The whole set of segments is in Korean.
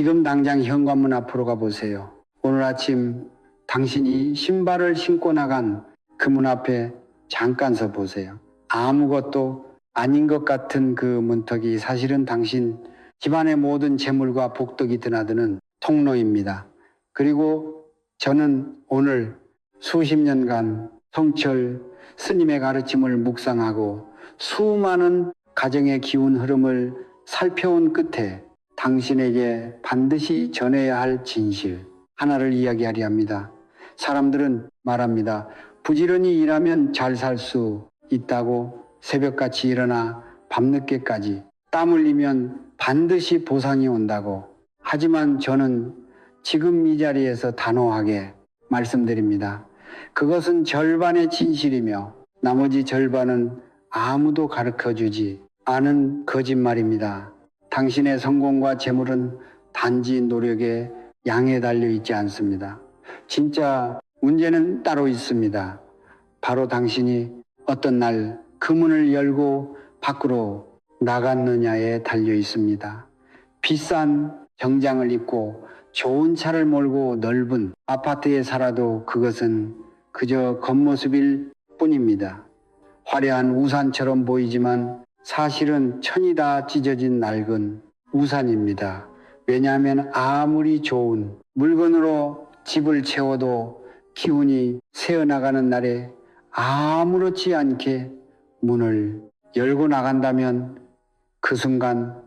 지금 당장 현관문 앞으로 가보세요. 오늘 아침 당신이 신발을 신고 나간 그 문 앞에 잠깐 서 보세요. 아무것도 아닌 것 같은 그 문턱이 사실은 당신 집안의 모든 재물과 복덕이 드나드는 통로입니다. 그리고 저는 오늘 수십 년간 성철 스님의 가르침을 묵상하고 수많은 가정의 기운 흐름을 살펴온 끝에 당신에게 반드시 전해야 할 진실 하나를 이야기하려 합니다. 사람들은 말합니다. 부지런히 일하면 잘 살 수 있다고 새벽같이 일어나 밤늦게까지 땀 흘리면 반드시 보상이 온다고. 하지만 저는 지금 이 자리에서 단호하게 말씀드립니다. 그것은 절반의 진실이며 나머지 절반은 아무도 가르쳐주지 않은 거짓말입니다. 당신의 성공과 재물은 단지 노력의 양에 달려있지 않습니다. 진짜 문제는 따로 있습니다. 바로 당신이 어떤 날 그 문을 열고 밖으로 나갔느냐에 달려 있습니다. 비싼 정장을 입고 좋은 차를 몰고 넓은 아파트에 살아도 그것은 그저 겉모습일 뿐입니다. 화려한 우산처럼 보이지만 사실은 천이 다 찢어진 낡은 우산입니다. 왜냐하면 아무리 좋은 물건으로 집을 채워도 기운이 새어나가는 날에 아무렇지 않게 문을 열고 나간다면 그 순간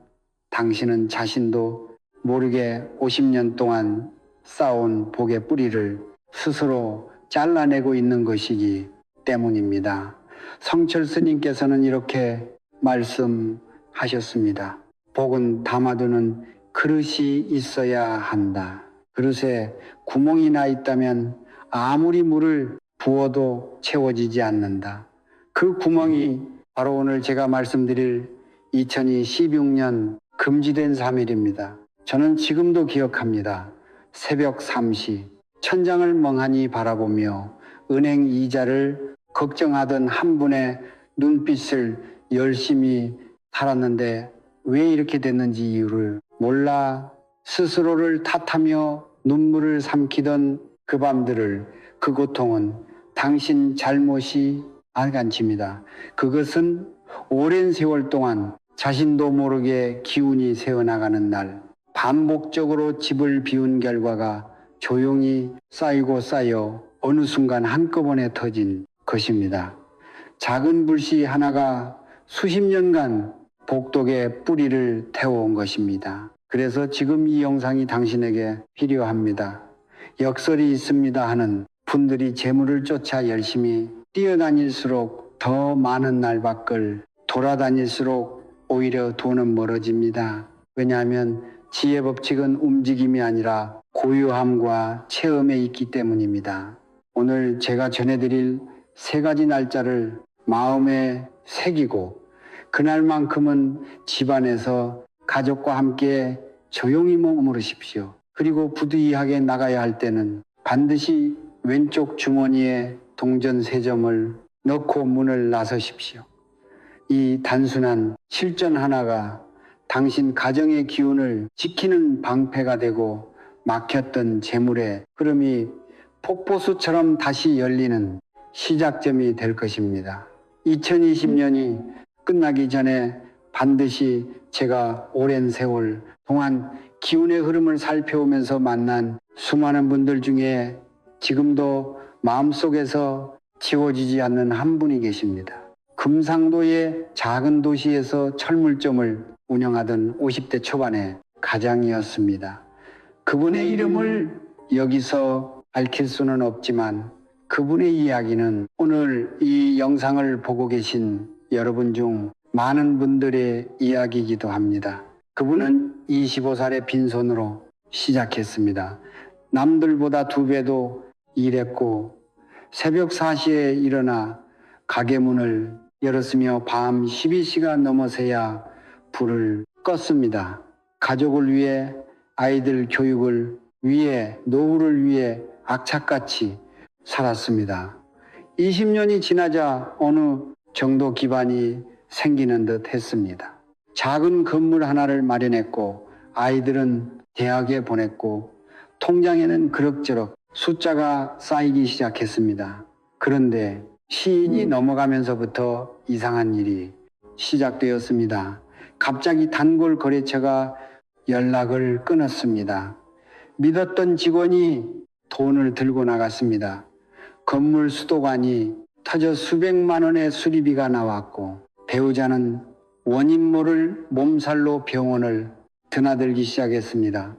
당신은 자신도 모르게 50년 동안 쌓아온 복의 뿌리를 스스로 잘라내고 있는 것이기 때문입니다. 성철 스님께서는 이렇게 말씀하셨습니다. 복은 담아두는 그릇이 있어야 한다. 그릇에 구멍이 나 있다면 아무리 물을 부어도 채워지지 않는다. 그 구멍이 바로 오늘 제가 말씀드릴 2016년 금지된 3일입니다. 저는 지금도 기억합니다. 새벽 3시 천장을 멍하니 바라보며 은행 이자를 걱정하던 한 분의 눈빛을 열심히 살았는데 왜 이렇게 됐는지 이유를 몰라 스스로를 탓하며 눈물을 삼키던 그 밤들을 그 고통은 당신 잘못이 알간칩니다. 그것은 오랜 세월 동안 자신도 모르게 기운이 새어나가는 날 반복적으로 집을 비운 결과가 조용히 쌓이고 쌓여 어느 순간 한꺼번에 터진 것입니다. 작은 불씨 하나가 수십 년간 복덕의 뿌리를 태워온 것입니다. 그래서 지금 이 영상이 당신에게 필요합니다. 역설이 있습니다 하는 분들이 재물을 쫓아 열심히 뛰어다닐수록 더 많은 날밖을 돌아다닐수록 오히려 돈은 멀어집니다. 왜냐하면 지혜 법칙은 움직임이 아니라 고요함과 체험에 있기 때문입니다. 오늘 제가 전해드릴 3가지 날짜를 마음에 새기고 그날만큼은 집안에서 가족과 함께 조용히 머무르십시오. 그리고 부득이하게 나가야 할 때는 반드시 왼쪽 주머니에 동전 3점을 넣고 문을 나서십시오. 이 단순한 실전 하나가 당신 가정의 기운을 지키는 방패가 되고 막혔던 재물의 흐름이 폭포수처럼 다시 열리는 시작점이 될 것입니다. 2020년이 끝나기 전에 반드시 제가 오랜 세월 동안 기운의 흐름을 살펴오면서 만난 수많은 분들 중에 지금도 마음속에서 지워지지 않는 한 분이 계십니다. 금상도의 작은 도시에서 철물점을 운영하던 50대 초반의 가장이었습니다. 그분의 이름을 여기서 밝힐 수는 없지만 그분의 이야기는 오늘 이 영상을 보고 계신 여러분 중 많은 분들의 이야기이기도 합니다. 그분은 25살의 빈손으로 시작했습니다. 남들보다 2배도 일했고 새벽 4시에 일어나 가게 문을 열었으며 밤 12시가 넘어서야 불을 껐습니다. 가족을 위해 아이들 교육을 위해 노후를 위해 악착같이 살았습니다. 20년이 지나자 어느 정도 기반이 생기는 듯 했습니다. 작은 건물 하나를 마련했고 아이들은 대학에 보냈고 통장에는 그럭저럭 숫자가 쌓이기 시작했습니다. 그런데 시인이 넘어가면서부터 이상한 일이 시작되었습니다. 갑자기 단골 거래처가 연락을 끊었습니다. 믿었던 직원이 돈을 들고 나갔습니다. 건물 수도관이 터져 수백만 원의 수리비가 나왔고 배우자는 원인 모를 몸살로 병원을 드나들기 시작했습니다.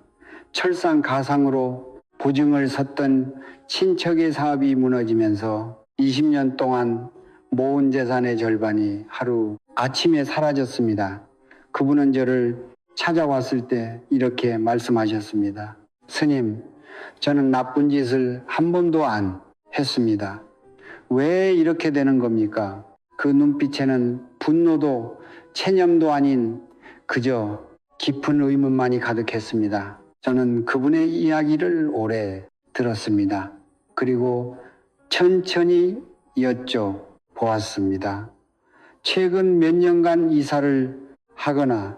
철상가상으로 보증을 섰던 친척의 사업이 무너지면서 20년 동안 모은 재산의 절반이 하루 아침에 사라졌습니다. 그분은 저를 찾아왔을 때 이렇게 말씀하셨습니다. 스님, 저는 나쁜 짓을 한 번도 안 했습니다. 왜 이렇게 되는 겁니까? 그 눈빛에는 분노도 체념도 아닌 그저 깊은 의문만이 가득했습니다. 저는 그분의 이야기를 오래 들었습니다. 그리고 천천히 여쭤보았습니다. 최근 몇 년간 이사를 하거나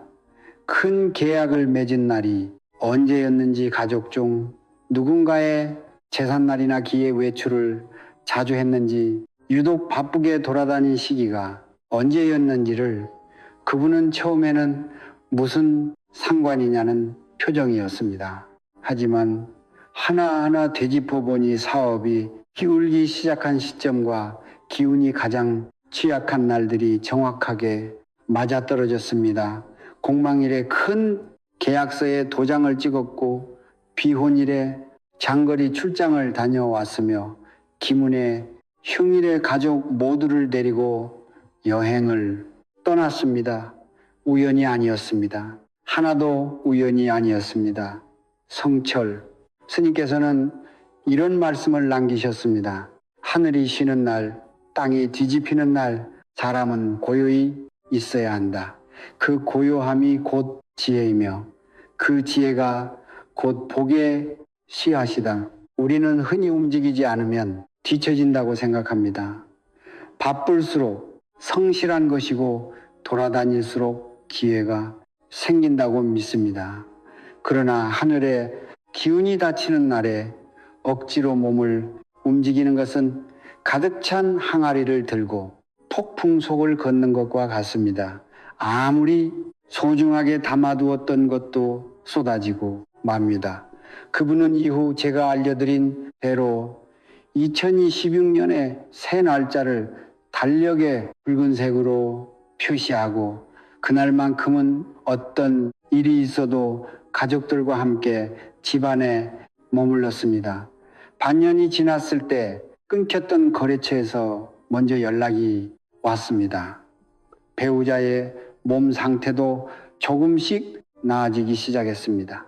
큰 계약을 맺은 날이 언제였는지, 가족 중 누군가의 제삿날이나 기회 외출을 자주 했는지, 유독 바쁘게 돌아다닌 시기가 언제였는지를 그분은 처음에는 무슨 상관이냐는 표정이었습니다. 하지만 하나하나 되짚어보니 사업이 기울기 시작한 시점과 기운이 가장 취약한 날들이 정확하게 맞아떨어졌습니다. 공망일에 큰 계약서에 도장을 찍었고 비혼일에 장거리 출장을 다녀왔으며 기문에 흉일에 가족 모두를 데리고 여행을 떠났습니다. 우연이 아니었습니다. 하나도 우연이 아니었습니다. 성철 스님께서는 이런 말씀을 남기셨습니다. 하늘이 쉬는 날, 땅이 뒤집히는 날, 사람은 고요히 있어야 한다. 그 고요함이 곧 지혜이며 그 지혜가 곧 복의 씨앗이다. 우리는 흔히 움직이지 않으면 뒤처진다고 생각합니다. 바쁠수록 성실한 것이고 돌아다닐수록 기회가 생긴다고 믿습니다. 그러나 하늘에 기운이 닫히는 날에 억지로 몸을 움직이는 것은 가득 찬 항아리를 들고 폭풍 속을 걷는 것과 같습니다. 아무리 소중하게 담아두었던 것도 쏟아지고 맙니다. 그분은 이후 제가 알려드린 대로 2026년의 새 날짜를 달력에 붉은색으로 표시하고 그날만큼은 어떤 일이 있어도 가족들과 함께 집안에 머물렀습니다. 반년이 지났을 때 끊겼던 거래처에서 먼저 연락이 왔습니다. 배우자의 몸 상태도 조금씩 나아지기 시작했습니다.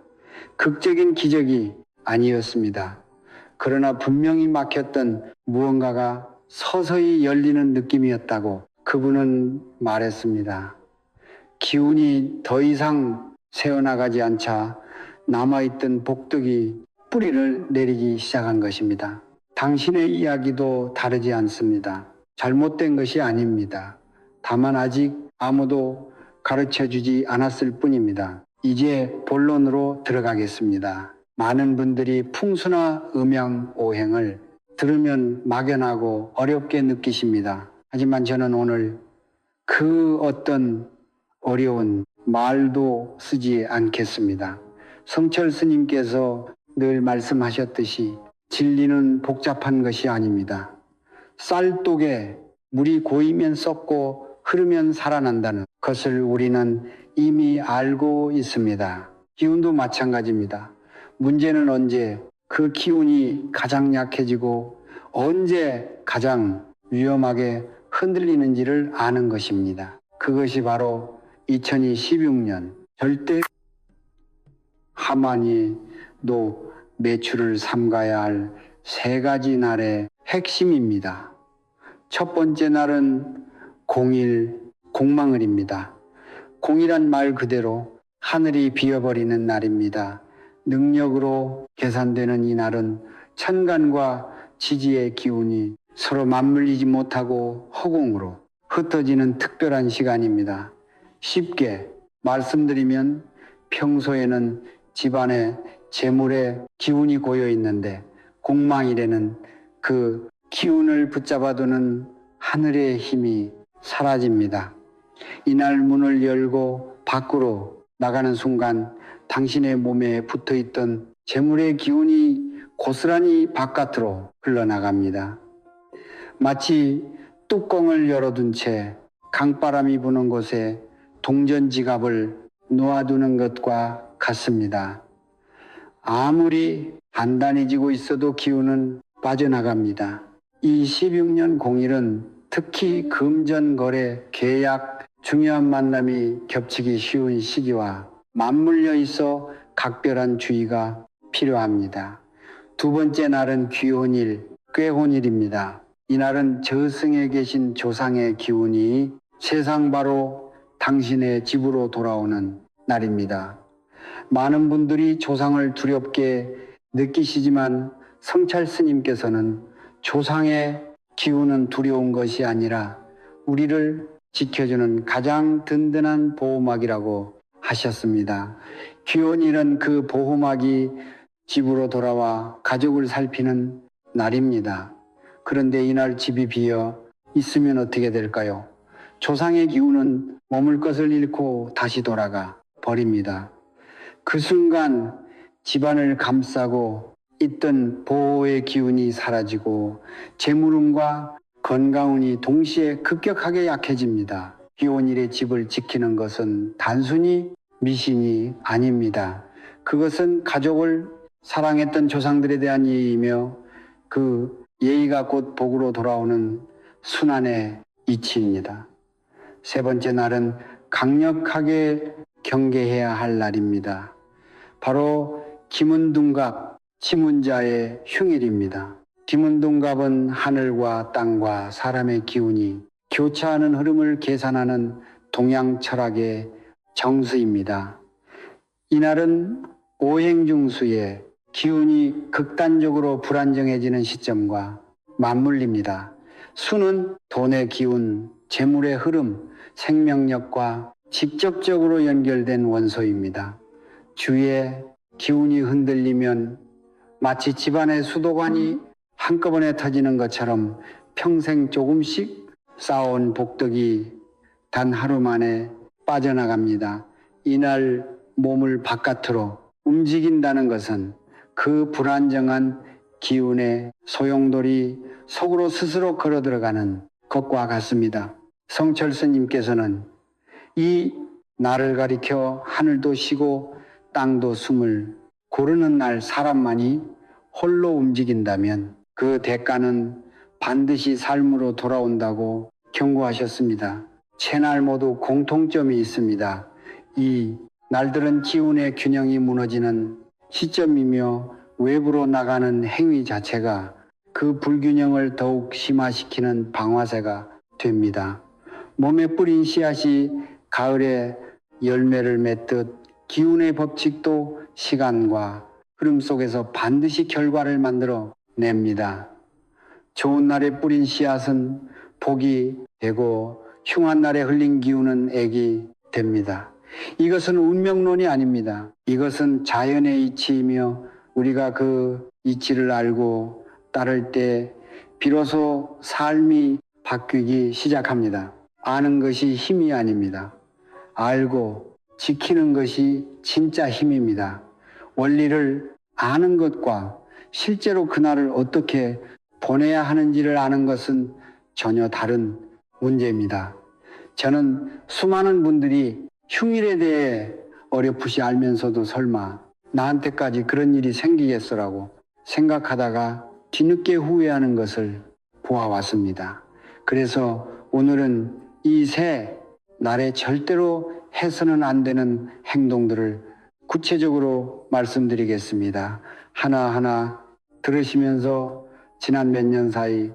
극적인 기적이 아니었습니다. 그러나 분명히 막혔던 무언가가 서서히 열리는 느낌이었다고 그분은 말했습니다. 기운이 더 이상 새어나가지 않자 남아있던 복덕이 뿌리를 내리기 시작한 것입니다. 당신의 이야기도 다르지 않습니다. 잘못된 것이 아닙니다. 다만 아직 아무도 가르쳐주지 않았을 뿐입니다. 이제 본론으로 들어가겠습니다. 많은 분들이 풍수나 음양 오행을 들으면 막연하고 어렵게 느끼십니다. 하지만 저는 오늘 그 어떤 어려운 말도 쓰지 않겠습니다. 성철 스님께서 늘 말씀하셨듯이 진리는 복잡한 것이 아닙니다. 쌀독에 물이 고이면 썩고 흐르면 살아난다는 것을 우리는 이미 알고 있습니다. 기운도 마찬가지입니다. 문제는 언제 그 기운이 가장 약해지고 언제 가장 위험하게 흔들리는지를 아는 것입니다. 그것이 바로 2016년 절대 하만이도 매출을 삼가야 할 세 가지 날의 핵심입니다. 첫 번째 날은 공일, 공망을입니다. 공이란 말 그대로 하늘이 비어버리는 날입니다. 능력으로 계산되는 이 날은 천간과 지지의 기운이 서로 맞물리지 못하고 허공으로 흩어지는 특별한 시간입니다. 쉽게 말씀드리면 평소에는 집안에 재물에 기운이 고여 있는데 공망일에는 그 기운을 붙잡아두는 하늘의 힘이 사라집니다. 이날 문을 열고 밖으로 나가는 순간 당신의 몸에 붙어있던 재물의 기운이 고스란히 바깥으로 흘러나갑니다. 마치 뚜껑을 열어둔 채 강바람이 부는 곳에 동전지갑을 놓아두는 것과 같습니다. 아무리 단단해지고 있어도 기운은 빠져나갑니다. 이 16년 공일은 특히 금전거래, 계약, 중요한 만남이 겹치기 쉬운 시기와 맞물려 있어 각별한 주의가 필요합니다. 두 번째 날은 귀혼일, 꾀혼일입니다. 이날은 저승에 계신 조상의 기운이 세상 바로 당신의 집으로 돌아오는 날입니다. 많은 분들이 조상을 두렵게 느끼시지만 성찰 스님께서는 조상의 기운은 두려운 것이 아니라 우리를 지켜주는 가장 든든한 보호막이라고 하셨습니다. 귀혼일은 그 보호막이 집으로 돌아와 가족을 살피는 날입니다. 그런데 이날 집이 비어 있으면 어떻게 될까요? 조상의 기운은 머물 것을 잃고 다시 돌아가 버립니다. 그 순간 집안을 감싸고 있던 보호의 기운이 사라지고 재물운과 건강운이 동시에 급격하게 약해집니다. 귀혼일의 집을 지키는 것은 단순히 미신이 아닙니다. 그것은 가족을 사랑했던 조상들에 대한 예의이며 그 예의가 곧 복으로 돌아오는 순환의 이치입니다. 세 번째 날은 강력하게 경계해야 할 날입니다. 바로 김운둔갑, 치문자의 흉일입니다. 김운둔갑은 하늘과 땅과 사람의 기운이 교차하는 흐름을 계산하는 동양 철학의 정수입니다. 이날은 오행중수의 기운이 극단적으로 불안정해지는 시점과 맞물립니다. 수는 돈의 기운, 재물의 흐름, 생명력과 직접적으로 연결된 원소입니다. 주위에 기운이 흔들리면 마치 집안의 수도관이 한꺼번에 터지는 것처럼 평생 조금씩 쌓아온 복덕이 단 하루 만에 빠져나갑니다. 이날 몸을 바깥으로 움직인다는 것은 그 불안정한 기운의 소용돌이 속으로 스스로 걸어 들어가는 것과 같습니다. 성철 스님께서는 이 날을 가리켜 하늘도 쉬고 땅도 숨을 고르는 날 사람만이 홀로 움직인다면 그 대가는 반드시 삶으로 돌아온다고 경고하셨습니다. 채날 모두 공통점이 있습니다. 이 날들은 기운의 균형이 무너지는 시점이며 외부로 나가는 행위 자체가 그 불균형을 더욱 심화시키는 방화쇠가 됩니다. 몸에 뿌린 씨앗이 가을에 열매를 맺듯 기운의 법칙도 시간과 흐름 속에서 반드시 결과를 만들어 냅니다. 좋은 날에 뿌린 씨앗은 복이 되고 흉한 날에 흘린 기운은 액이 됩니다. 이것은 운명론이 아닙니다. 이것은 자연의 이치이며 우리가 그 이치를 알고 따를 때 비로소 삶이 바뀌기 시작합니다. 아는 것이 힘이 아닙니다. 알고 지키는 것이 진짜 힘입니다. 원리를 아는 것과 실제로 그날을 어떻게 보내야 하는지를 아는 것은 전혀 다른 문제입니다. 저는 수많은 분들이 흉일에 대해 어렴풋이 알면서도 설마 나한테까지 그런 일이 생기겠어라고 생각하다가 뒤늦게 후회하는 것을 보아왔습니다. 그래서 오늘은 이 새 날에 절대로 해서는 안 되는 행동들을 구체적으로 말씀드리겠습니다. 하나하나 들으시면서 지난 몇 년 사이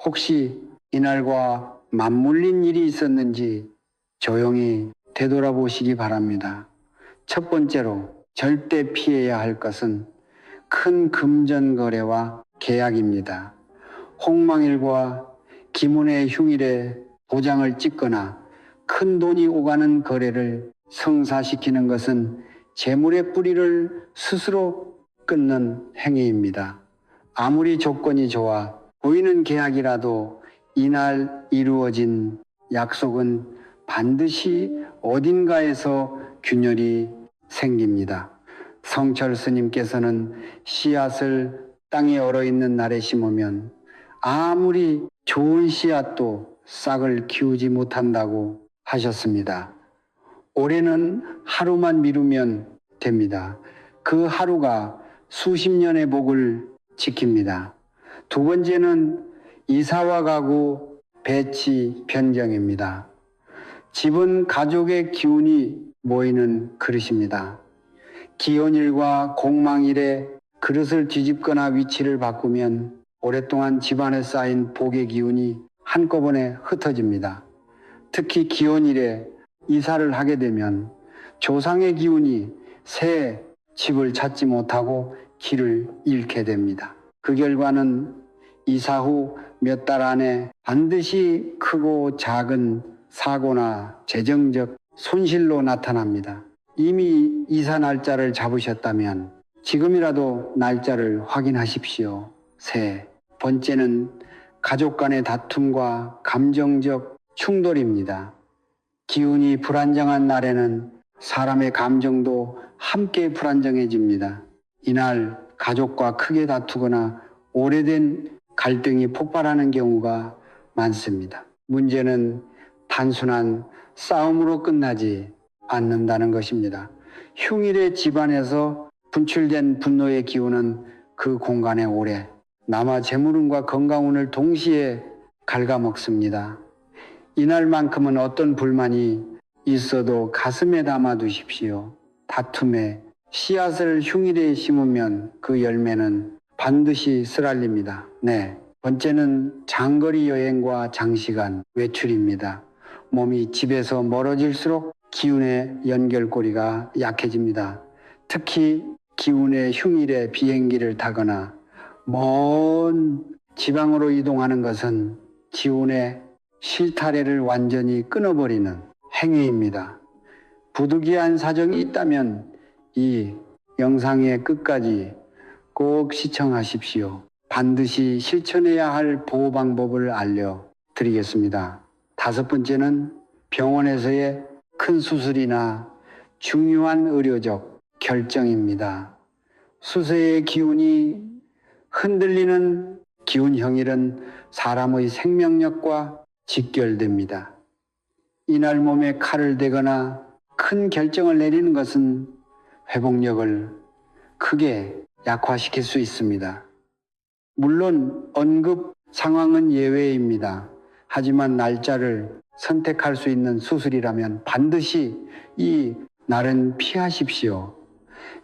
혹시 이날과 맞물린 일이 있었는지 조용히 되돌아보시기 바랍니다. 첫 번째로 절대 피해야 할 것은 큰 금전거래와 계약입니다. 홍망일과 기문의 흉일에 도장을 찍거나 큰 돈이 오가는 거래를 성사시키는 것은 재물의 뿌리를 스스로 끊는 행위입니다. 아무리 조건이 좋아 보이는 계약이라도 이날 이루어진 약속은 반드시 어딘가에서 균열이 생깁니다. 성철 스님께서는 씨앗을 땅에 얼어있는 날에 심으면 아무리 좋은 씨앗도 싹을 키우지 못한다고 하셨습니다. 올해는 하루만 미루면 됩니다. 그 하루가 수십 년의 복을 지킵니다. 두 번째는 이사와 가구, 배치, 변경입니다. 집은 가족의 기운이 모이는 그릇입니다. 기혼일과 공망일에 그릇을 뒤집거나 위치를 바꾸면 오랫동안 집안에 쌓인 복의 기운이 한꺼번에 흩어집니다. 특히 기혼일에 이사를 하게 되면 조상의 기운이 새 집을 찾지 못하고 길을 잃게 됩니다. 그 결과는 이사 후 몇 달 안에 반드시 크고 작은 사고나 재정적 손실로 나타납니다. 이미 이사 날짜를 잡으셨다면 지금이라도 날짜를 확인하십시오. 세 번째는 가족 간의 다툼과 감정적 충돌입니다. 기운이 불안정한 날에는 사람의 감정도 함께 불안정해집니다. 이날 가족과 크게 다투거나 오래된 갈등이 폭발하는 경우가 많습니다. 문제는 단순한 싸움으로 끝나지 않는다는 것입니다. 흉일의 집안에서 분출된 분노의 기운은 그 공간에 오래 남아 재물운과 건강운을 동시에 갉아먹습니다. 이날만큼은 어떤 불만이 있어도 가슴에 담아 두십시오. 다툼에 씨앗을 흉일에 심으면 그 열매는 반드시 쓰랄립니다. 네, 번째는 장거리 여행과 장시간 외출입니다. 몸이 집에서 멀어질수록 기운의 연결고리가 약해집니다. 특히 기운의 흉일에 비행기를 타거나 먼 지방으로 이동하는 것은 기운의 실타래를 완전히 끊어버리는 행위입니다. 부득이한 사정이 있다면 이 영상의 끝까지 꼭 시청하십시오. 반드시 실천해야 할 보호 방법을 알려드리겠습니다. 다섯 번째는 병원에서의 큰 수술이나 중요한 의료적 결정입니다. 수세의 기운이 흔들리는 기운형일은 사람의 생명력과 직결됩니다. 이날 몸에 칼을 대거나 큰 결정을 내리는 것은 회복력을 크게 약화시킬 수 있습니다. 물론 언급 상황은 예외입니다. 하지만 날짜를 선택할 수 있는 수술이라면 반드시 이 날은 피하십시오.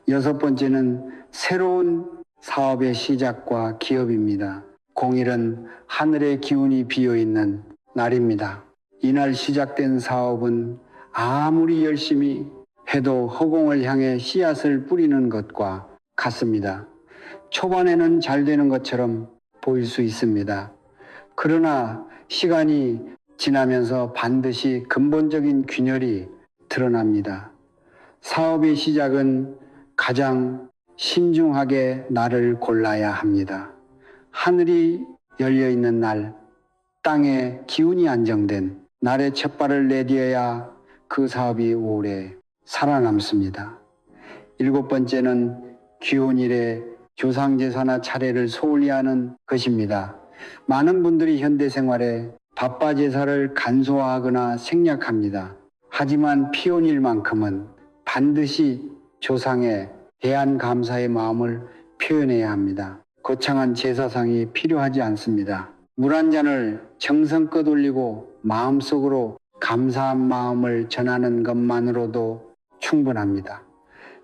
여섯 번째는 새로운 사업의 시작과 기업입니다. 공일은 하늘의 기운이 비어있는 날입니다. 이날 시작된 사업은 아무리 열심히 해도 허공을 향해 씨앗을 뿌리는 것과 같습니다. 초반에는 잘 되는 것처럼 보일 수 있습니다. 그러나 시간이 지나면서 반드시 근본적인 균열이 드러납니다. 사업의 시작은 가장 신중하게 날을 골라야 합니다. 하늘이 열려있는 날, 땅에 기운이 안정된 날에 첫 발을 내디뎌야 그 사업이 오래 살아남습니다. 일곱 번째는 기혼일에 조상제사나 차례를 소홀히 하는 것입니다. 많은 분들이 현대생활에 바빠 제사를 간소화하거나 생략합니다. 하지만 피혼일만큼은 반드시 조상에 대한 감사의 마음을 표현해야 합니다. 거창한 제사상이 필요하지 않습니다. 물 한 잔을 정성껏 올리고 마음속으로 감사한 마음을 전하는 것만으로도 충분합니다.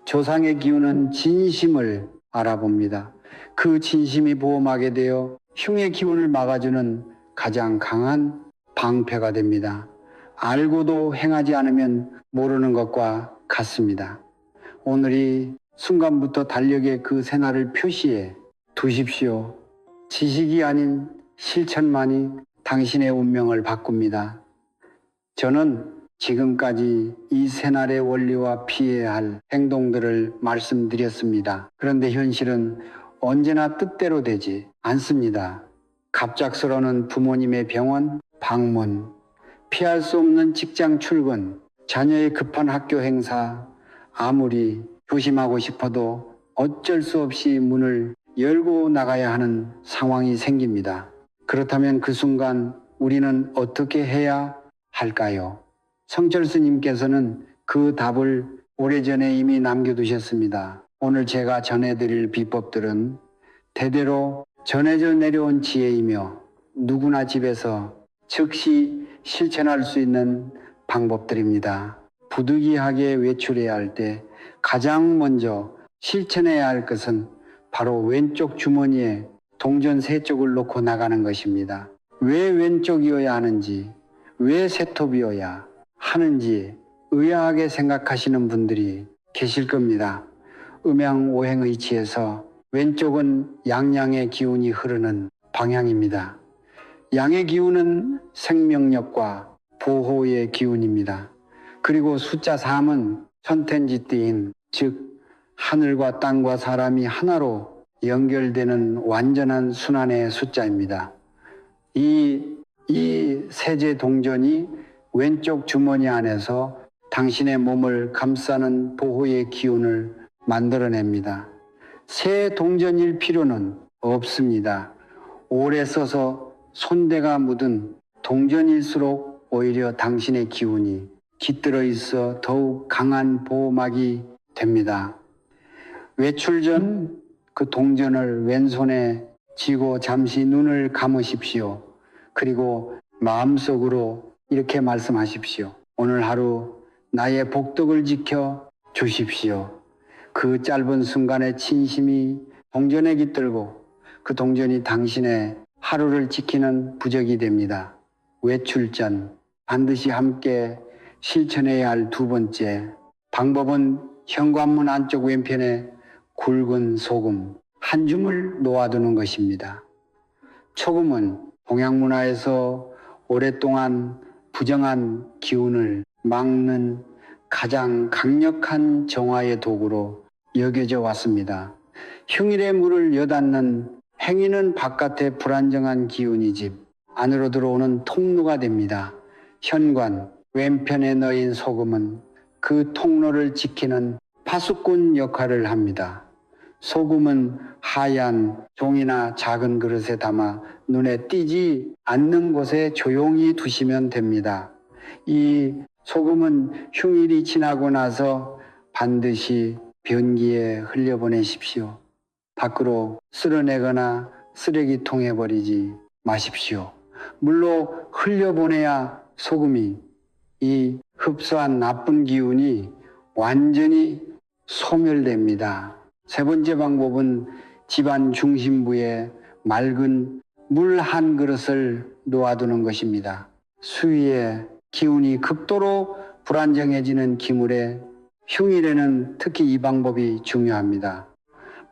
조상의 기운은 진심을 알아봅니다. 그 진심이 보험하게 되어 흉의 기운을 막아주는 가장 강한 방패가 됩니다. 알고도 행하지 않으면 모르는 것과 같습니다. 오늘이 순간부터 달력에 그 새날을 표시해 두십시오. 지식이 아닌 실천만이 당신의 운명을 바꿉니다. 저는 지금까지 이 새날의 원리와 피해야 할 행동들을 말씀드렸습니다. 그런데 현실은 언제나 뜻대로 되지 않습니다. 갑작스러운 부모님의 병원 방문, 피할 수 없는 직장 출근, 자녀의 급한 학교 행사, 아무리 조심하고 싶어도 어쩔 수 없이 문을 열고 나가야 하는 상황이 생깁니다. 그렇다면 그 순간 우리는 어떻게 해야 할까요? 성철스님께서는 그 답을 오래전에 이미 남겨두셨습니다. 오늘 제가 전해드릴 비법들은 대대로 전해져 내려온 지혜이며 누구나 집에서 즉시 실천할 수 있는 방법들입니다. 부득이하게 외출해야 할 때 가장 먼저 실천해야 할 것은 바로 왼쪽 주머니에 동전 3쪽을 놓고 나가는 것입니다. 왜 왼쪽이어야 하는지, 왜 세톱이어야 하는지 의아하게 생각하시는 분들이 계실 겁니다. 음양오행의치에서 왼쪽은 양양의 기운이 흐르는 방향입니다. 양의 기운은 생명력과 보호의 기운입니다. 그리고 숫자 3은 천텐지띠인, 즉 하늘과 땅과 사람이 하나로 연결되는 완전한 순환의 숫자입니다. 이 세제 동전이 왼쪽 주머니 안에서 당신의 몸을 감싸는 보호의 기운을 만들어냅니다. 새 동전일 필요는 없습니다. 오래 써서 손대가 묻은 동전일수록 오히려 당신의 기운이 깃들어 있어 더욱 강한 보호막이 됩니다. 외출 전 그 동전을 왼손에 쥐고 잠시 눈을 감으십시오. 그리고 마음속으로 이렇게 말씀하십시오. 오늘 하루 나의 복덕을 지켜 주십시오. 그 짧은 순간의 진심이 동전에 깃들고 그 동전이 당신의 하루를 지키는 부적이 됩니다. 외출 전 반드시 함께 실천해야 할 두 번째 방법은 현관문 안쪽 왼편에 굵은 소금 한 줌을 놓아두는 것입니다. 소금은 동양 문화에서 오랫동안 부정한 기운을 막는 가장 강력한 정화의 도구로 여겨져 왔습니다. 흉일의 물을 여닫는 행위는 바깥의 불안정한 기운이 집 안으로 들어오는 통로가 됩니다. 현관 왼편에 넣인 소금은 그 통로를 지키는 파수꾼 역할을 합니다. 소금은 하얀 종이나 작은 그릇에 담아 눈에 띄지 않는 곳에 조용히 두시면 됩니다. 이 소금은 흉일이 지나고 나서 반드시 변기에 흘려보내십시오. 밖으로 쓸어내거나 쓰레기통에 버리지 마십시오. 물로 흘려보내야 소금이 이 흡수한 나쁜 기운이 완전히 소멸됩니다. 세 번째 방법은 집안 중심부에 맑은 물 한 그릇을 놓아두는 것입니다. 수위에 기운이 극도로 불안정해지는 기물에 흉일에는 특히 이 방법이 중요합니다.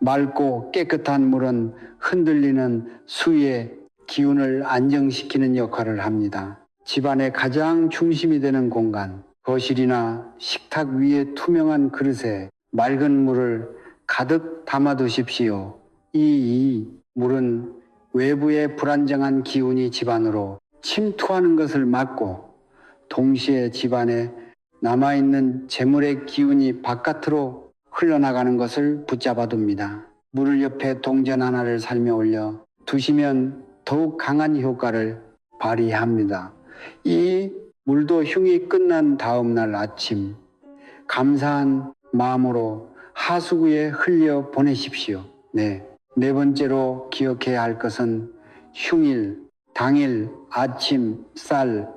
맑고 깨끗한 물은 흔들리는 수위의 기운을 안정시키는 역할을 합니다. 집안의 가장 중심이 되는 공간, 거실이나 식탁 위에 투명한 그릇에 맑은 물을 가득 담아두십시오. 이 물은 외부의 불안정한 기운이 집안으로 침투하는 것을 막고 동시에 집안에 남아있는 재물의 기운이 바깥으로 흘러나가는 것을 붙잡아둡니다. 물을 옆에 동전 하나를 삶에 올려 두시면 더욱 강한 효과를 발휘합니다. 이 물도 흉이 끝난 다음 날 아침 감사한 마음으로 하수구에 흘려 보내십시오. 네 번째로 기억해야 할 것은 흉일, 당일 아침 쌀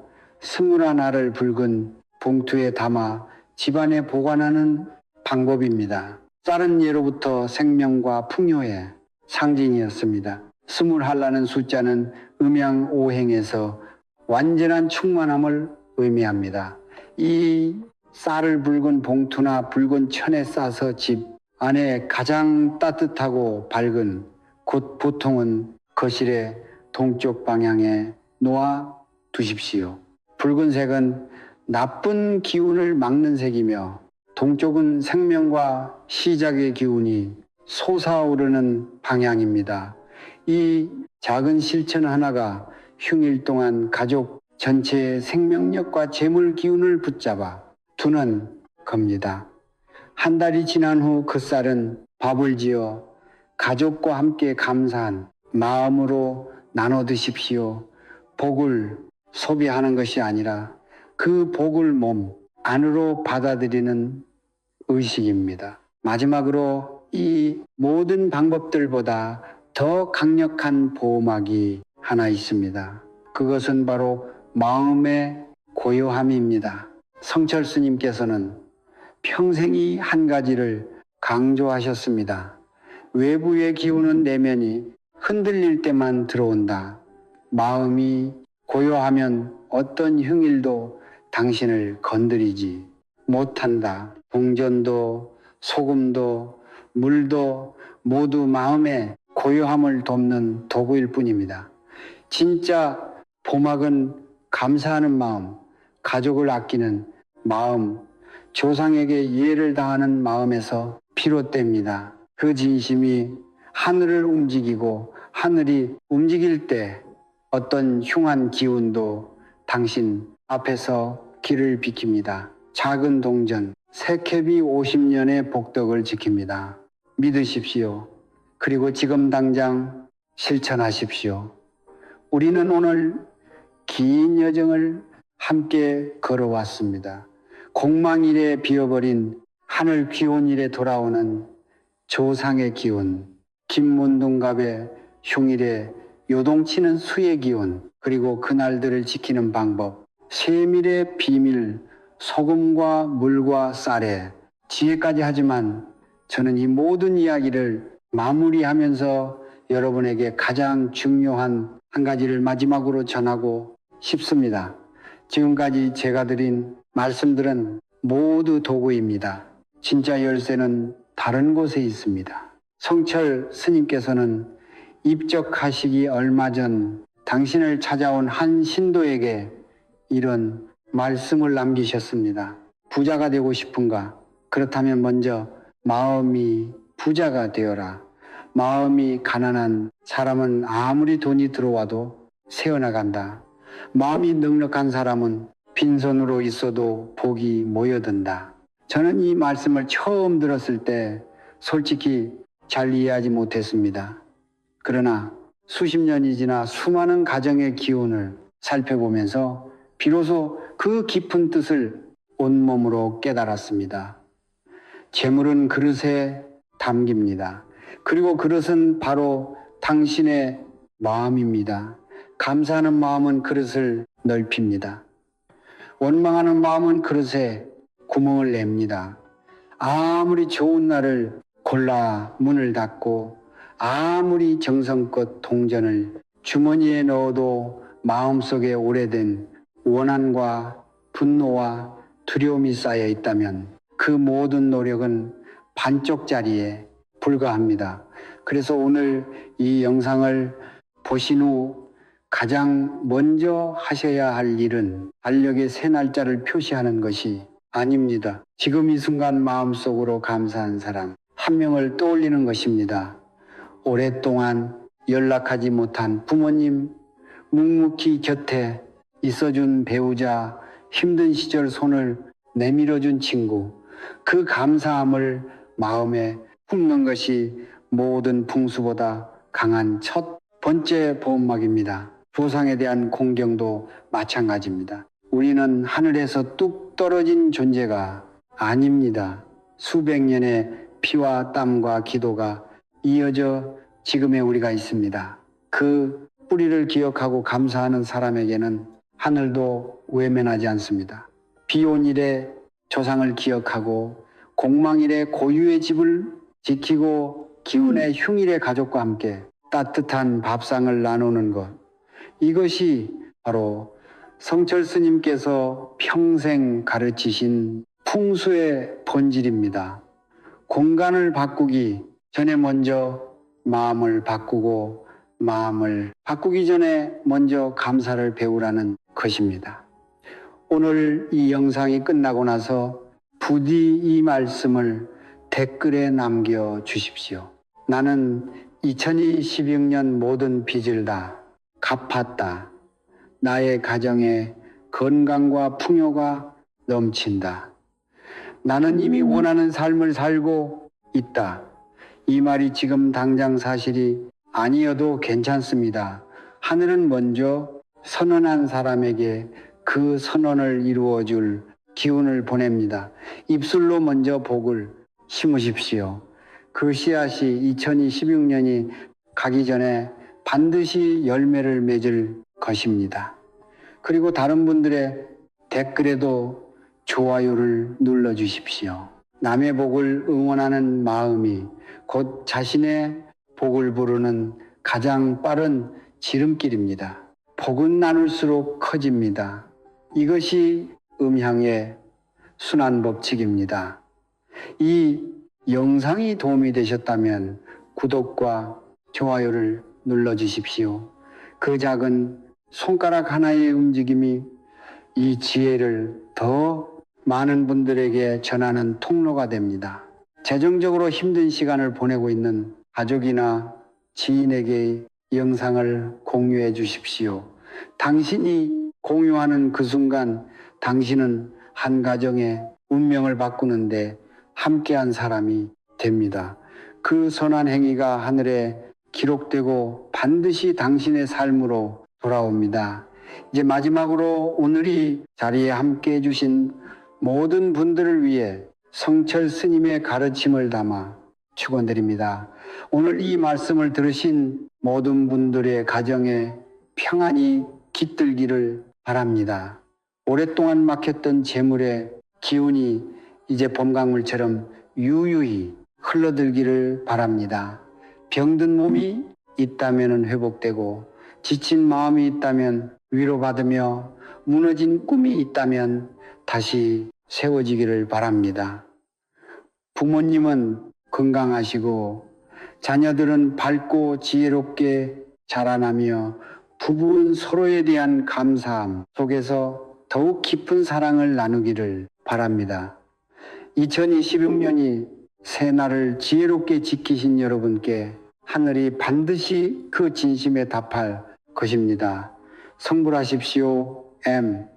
21알을 붉은 봉투에 담아 집안에 보관하는 방법입니다. 쌀은 예로부터 생명과 풍요의 상징이었습니다. 21라는 숫자는 음양오행에서 완전한 충만함을 의미합니다. 이 쌀을 붉은 봉투나 붉은 천에 싸서 집 안에 가장 따뜻하고 밝은 곳 보통은 거실의 동쪽 방향에 놓아 두십시오. 붉은색은 나쁜 기운을 막는 색이며 동쪽은 생명과 시작의 기운이 솟아오르는 방향입니다. 이 작은 실천 하나가 흉일 동안 가족 전체의 생명력과 재물 기운을 붙잡아 두는 겁니다. 한 달이 지난 후 그 쌀은 밥을 지어 가족과 함께 감사한 마음으로 나눠 드십시오. 복을 소비하는 것이 아니라 그 복을 몸 안으로 받아들이는 의식입니다. 마지막으로 이 모든 방법들보다 더 강력한 보호막이 하나 있습니다. 그것은 바로 마음의 고요함입니다. 성철 스님께서는 평생이 한 가지를 강조하셨습니다. 외부의 기운은 내면이 흔들릴 때만 들어온다. 마음이 고요하면 어떤 흉일도 당신을 건드리지 못한다. 동전도 소금도 물도 모두 마음의 고요함을 돕는 도구일 뿐입니다. 진짜 보막은 감사하는 마음, 가족을 아끼는 마음, 조상에게 예를 다하는 마음에서 비롯됩니다. 그 진심이 하늘을 움직이고 하늘이 움직일 때 어떤 흉한 기운도 당신 앞에서 길을 비킵니다. 작은 동전, 세케비 50년의 복덕을 지킵니다. 믿으십시오. 그리고 지금 당장 실천하십시오. 우리는 오늘 긴 여정을 함께 걸어왔습니다. 공망일에 비어버린 하늘 기온일에 돌아오는 조상의 기운, 김문둥갑의 흉일에 요동치는 수의 기운, 그리고 그날들을 지키는 방법, 세밀의 비밀, 소금과 물과 쌀의 지혜까지 하지만 저는 이 모든 이야기를 마무리하면서 여러분에게 가장 중요한 한 가지를 마지막으로 전하고 싶습니다. 지금까지 제가 드린 말씀들은 모두 도구입니다. 진짜 열쇠는 다른 곳에 있습니다. 성철 스님께서는 입적하시기 얼마 전 당신을 찾아온 한 신도에게 이런 말씀을 남기셨습니다. 부자가 되고 싶은가? 그렇다면 먼저 마음이 부자가 되어라. 마음이 가난한 사람은 아무리 돈이 들어와도 새어나간다. 마음이 넉넉한 사람은 빈손으로 있어도 복이 모여든다. 저는 이 말씀을 처음 들었을 때 솔직히 잘 이해하지 못했습니다. 그러나 수십 년이 지나 수많은 가정의 기운을 살펴보면서 비로소 그 깊은 뜻을 온몸으로 깨달았습니다. 재물은 그릇에 담깁니다. 그리고 그릇은 바로 당신의 마음입니다. 감사하는 마음은 그릇을 넓힙니다. 원망하는 마음은 그릇에 구멍을 냅니다. 아무리 좋은 날을 골라 문을 닫고 아무리 정성껏 동전을 주머니에 넣어도 마음속에 오래된 원한과 분노와 두려움이 쌓여 있다면 그 모든 노력은 반쪽짜리에 불과합니다. 그래서 오늘 이 영상을 보신 후 가장 먼저 하셔야 할 일은 달력의 새 날짜를 표시하는 것이 아닙니다. 지금 이 순간 마음속으로 감사한 사람 한 명을 떠올리는 것입니다. 오랫동안 연락하지 못한 부모님, 묵묵히 곁에 있어준 배우자, 힘든 시절 손을 내밀어준 친구, 그 감사함을 마음에 품는 것이 모든 풍수보다 강한 첫 번째 보호막입니다. 조상에 대한 공경도 마찬가지입니다. 우리는 하늘에서 뚝 떨어진 존재가 아닙니다. 수백 년의 피와 땀과 기도가 이어져 지금의 우리가 있습니다. 그 뿌리를 기억하고 감사하는 사람에게는 하늘도 외면하지 않습니다. 비온 일에 조상을 기억하고 공망일에 고유의 집을 지키고 기운의 흉일의 가족과 함께 따뜻한 밥상을 나누는 것, 이것이 바로 성철 스님께서 평생 가르치신 풍수의 본질입니다. 공간을 바꾸기 전에 먼저 마음을 바꾸고 마음을 바꾸기 전에 먼저 감사를 배우라는 것입니다. 오늘 이 영상이 끝나고 나서 부디 이 말씀을 댓글에 남겨 주십시오. 나는 2026년 모든 빚을 다 갚았다. 나의 가정에 건강과 풍요가 넘친다. 나는 이미 원하는 삶을 살고 있다. 이 말이 지금 당장 사실이 아니어도 괜찮습니다. 하늘은 먼저 선언한 사람에게 그 선언을 이루어줄 기운을 보냅니다. 입술로 먼저 복을 심으십시오. 그 씨앗이 2026년이 가기 전에 반드시 열매를 맺을 것입니다. 그리고 다른 분들의 댓글에도 좋아요를 눌러주십시오. 남의 복을 응원하는 마음이 곧 자신의 복을 부르는 가장 빠른 지름길입니다. 복은 나눌수록 커집니다. 이것이 음향의 순환 법칙입니다. 이 영상이 도움이 되셨다면 구독과 좋아요를 눌러주십시오. 그 작은 손가락 하나의 움직임이 이 지혜를 더 많은 분들에게 전하는 통로가 됩니다. 재정적으로 힘든 시간을 보내고 있는 가족이나 지인에게 이 영상을 공유해 주십시오. 당신이 공유하는 그 순간 당신은 한 가정의 운명을 바꾸는데 함께한 사람이 됩니다. 그 선한 행위가 하늘에 기록되고 반드시 당신의 삶으로 돌아옵니다. 이제 마지막으로 오늘 이 자리에 함께 해주신 모든 분들을 위해 성철 스님의 가르침을 담아 축원드립니다. 오늘 이 말씀을 들으신 모든 분들의 가정에 평안이 깃들기를 바랍니다. 오랫동안 막혔던 재물의 기운이 이제 봄강물처럼 유유히 흘러들기를 바랍니다. 병든 몸이 있다면 회복되고 지친 마음이 있다면 위로받으며 무너진 꿈이 있다면 다시 세워지기를 바랍니다. 부모님은 건강하시고 자녀들은 밝고 지혜롭게 자라나며 부부는 서로에 대한 감사함 속에서 더욱 깊은 사랑을 나누기를 바랍니다. 2026년이 새날을 지혜롭게 지키신 여러분께 하늘이 반드시 그 진심에 답할 것입니다. 성불하십시오. M.